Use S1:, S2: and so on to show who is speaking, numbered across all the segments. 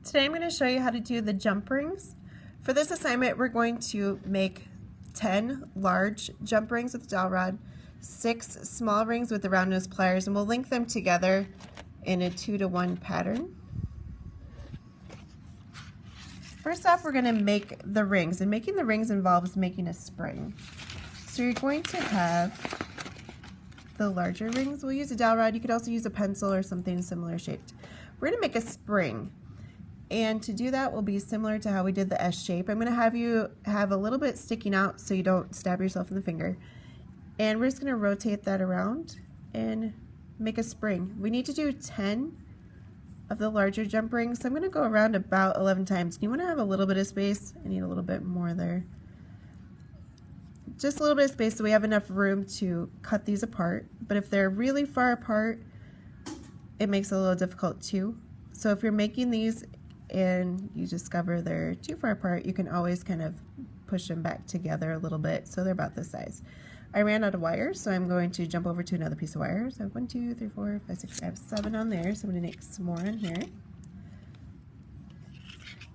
S1: Today I'm going to show you how to do the jump rings. For this assignment we're going to make 10 large jump rings with the dowel rod, 6 small rings with the round nose pliers, and we'll link them together in a 2-to-1 pattern. First off, we're going to make the rings, and making the rings involves making a spring. So you're going to have the larger rings. We'll use a dowel rod. You could also use a pencil or something similar shaped. We're going to make a spring. And to do that will be similar to how we did the S shape. I'm going to have you have a little bit sticking out so you don't stab yourself in the finger. And we're just going to rotate that around and make a spring. We need to do 10 of the larger jump rings. So I'm going to go around about 11 times. You want to have a little bit of space. I need a little bit more there. Just a little bit of space so we have enough room to cut these apart. But if they're really far apart, it makes it a little difficult too. So if you're making these and you discover they're too far apart, you can always kind of push them back together a little bit so they're about this size. I ran out of wire, so I'm going to jump over to another piece of wire. So I have 1, 2, 3, 4, 5, 6, I have 7 on there, so I'm going to make some more on here.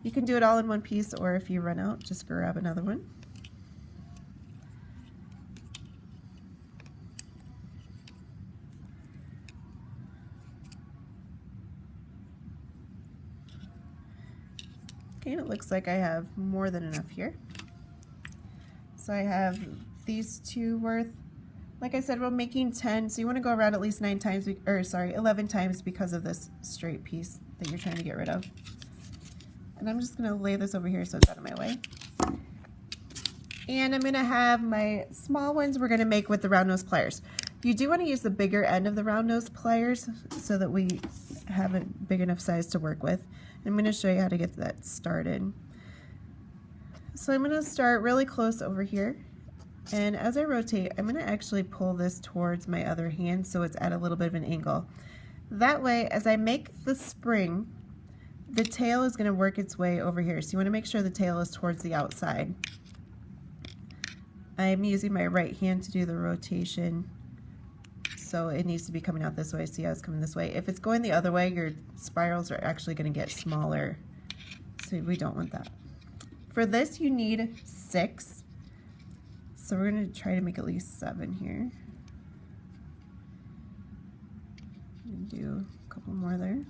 S1: You can do it all in one piece, or if you run out, just grab another one. Okay, it looks like I have more than enough here. So I have these two worth. Like I said, we're making 10, so you want to go around at least 9 times, or sorry, 11 times because of this straight piece that you're trying to get rid of. And I'm just going to lay this over here so it's out of my way. And I'm going to have my small ones we're going to make with the round nose pliers. You do want to use the bigger end of the round nose pliers so that we have a big enough size to work with. I'm going to show you how to get that started. So I'm going to start really close over here, and as I rotate I'm going to actually pull this towards my other hand so it's at a little bit of an angle. That way as I make the spring, the tail is going to work its way over here, so you want to make sure the tail is towards the outside. I'm using my right hand to do the rotation, so it needs to be coming out this way. See how it's coming this way? If it's going the other way, your spirals are actually going to get smaller, so we don't want that. For this you need 6, so we're going to try to make at least 7 here. Do a couple more there.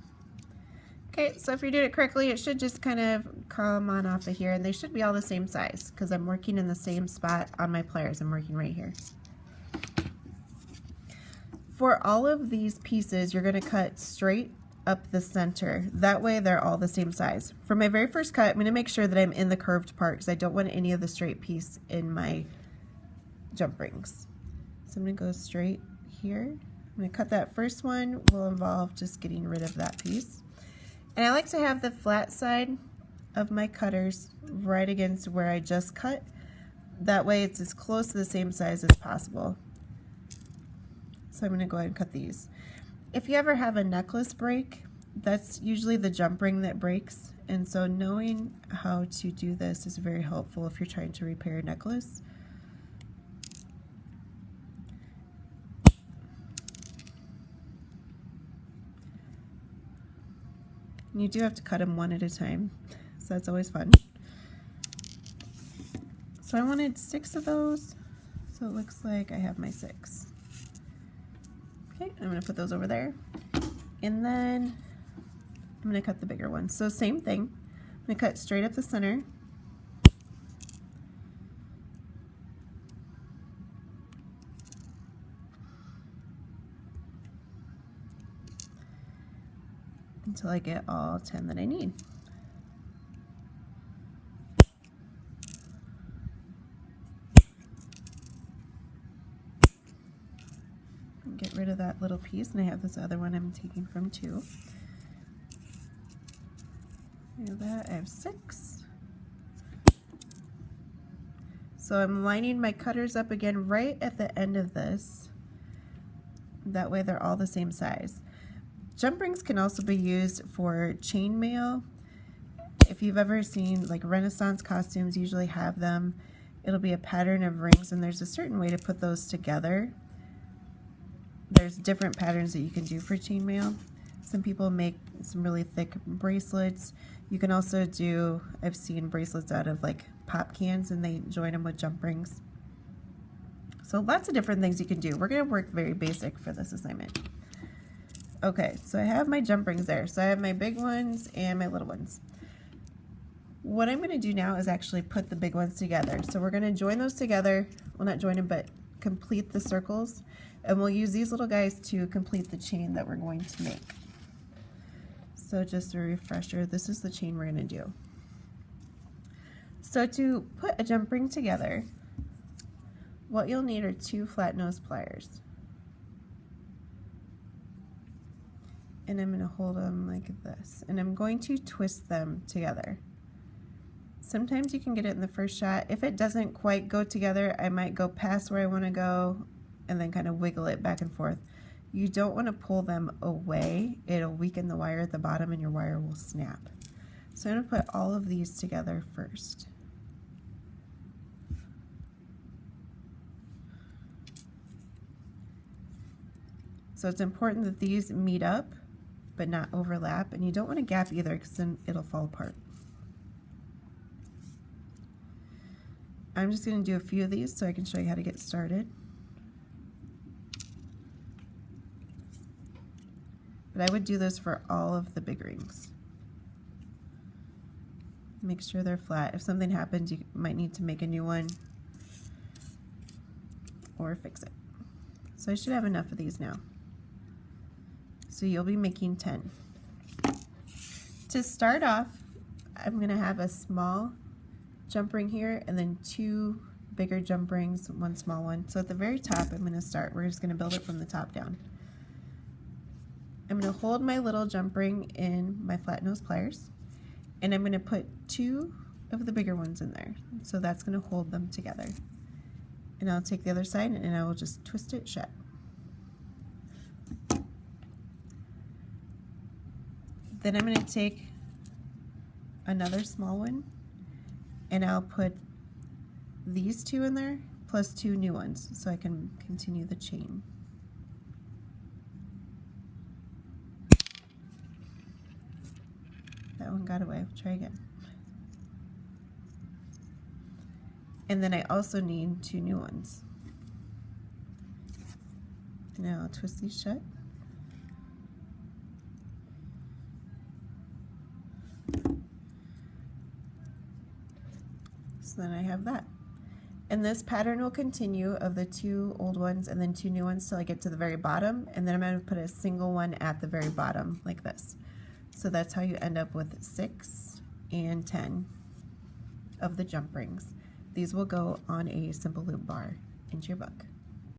S1: Okay, so if you're doing it correctly, it should just kind of come on off of here, and they should be all the same size because I'm working in the same spot on my pliers. I'm working right here. For all of these pieces, you're going to cut straight up the center. That way they're all the same size. For my very first cut, I'm going to make sure that I'm in the curved part because I don't want any of the straight piece in my jump rings. So I'm going to go straight here. I'm going to cut that first one. Will involve just getting rid of that piece. And I like to have the flat side of my cutters right against where I just cut. That way it's as close to the same size as possible. So I'm going to go ahead and cut these. If you ever have a necklace break, that's usually the jump ring that breaks, and so knowing how to do this is very helpful if you're trying to repair a necklace. And you do have to cut them one at a time, so that's always fun. So I wanted 6 of those, so it looks like I have my 6. Okay, I'm going to put those over there, and then I'm going to cut the bigger one. So same thing, I'm going to cut straight up the center, until I get all 10 that I need. Get rid of that little piece, and I have this other one I'm taking from too. That I have 6. So I'm lining my cutters up again right at the end of this. That way they're all the same size. Jump rings can also be used for chainmail. If you've ever seen like Renaissance costumes, usually have them. It'll be a pattern of rings, and there's a certain way to put those together. There's different patterns that you can do for chainmail. Some people make some really thick bracelets. You can also do, I've seen bracelets out of like pop cans and they join them with jump rings. So lots of different things you can do. We're going to work very basic for this assignment. Okay, so I have my jump rings there. So I have my big ones and my little ones. What I'm going to do now is actually put the big ones together. So we're going to join those together. Well, not join them, but complete the circles. And we'll use these little guys to complete the chain that we're going to make. So just a refresher, this is the chain we're going to do. So to put a jump ring together, what you'll need are 2 flat nose pliers. And I'm going to hold them like this. And I'm going to twist them together. Sometimes you can get it in the first shot. If it doesn't quite go together, I might go past where I want to go and then kind of wiggle it back and forth. You don't want to pull them away. It'll weaken the wire at the bottom and your wire will snap. So I'm going to put all of these together first. So it's important that these meet up but not overlap, and you don't want to gap either because then it'll fall apart. I'm just going to do a few of these so I can show you how to get started. But I would do this for all of the big rings. Make sure they're flat. If something happens, you might need to make a new one or fix it. So I should have enough of these now. So you'll be making 10. To start off, I'm going to have a small jump ring here and then 2 bigger jump rings, 1 small one. So at the very top, I'm going to start. We're just going to build it from the top down. I'm going to hold my little jump ring in my flat nose pliers, and I'm going to put 2 of the bigger ones in there. So that's going to hold them together. And I'll take the other side and I will just twist it shut. Then I'm going to take another small one and I'll put these 2 in there plus 2 new ones so I can continue the chain. That one got away. We'll try again. And then I also need 2 new ones. Now I'll twist these shut. So then I have that. And this pattern will continue of the 2 old ones and then 2 new ones till I get to the very bottom, and then I'm going to put a single one at the very bottom like this. So that's how you end up with 6 and 10 of the jump rings. These will go on a simple loop bar into your book.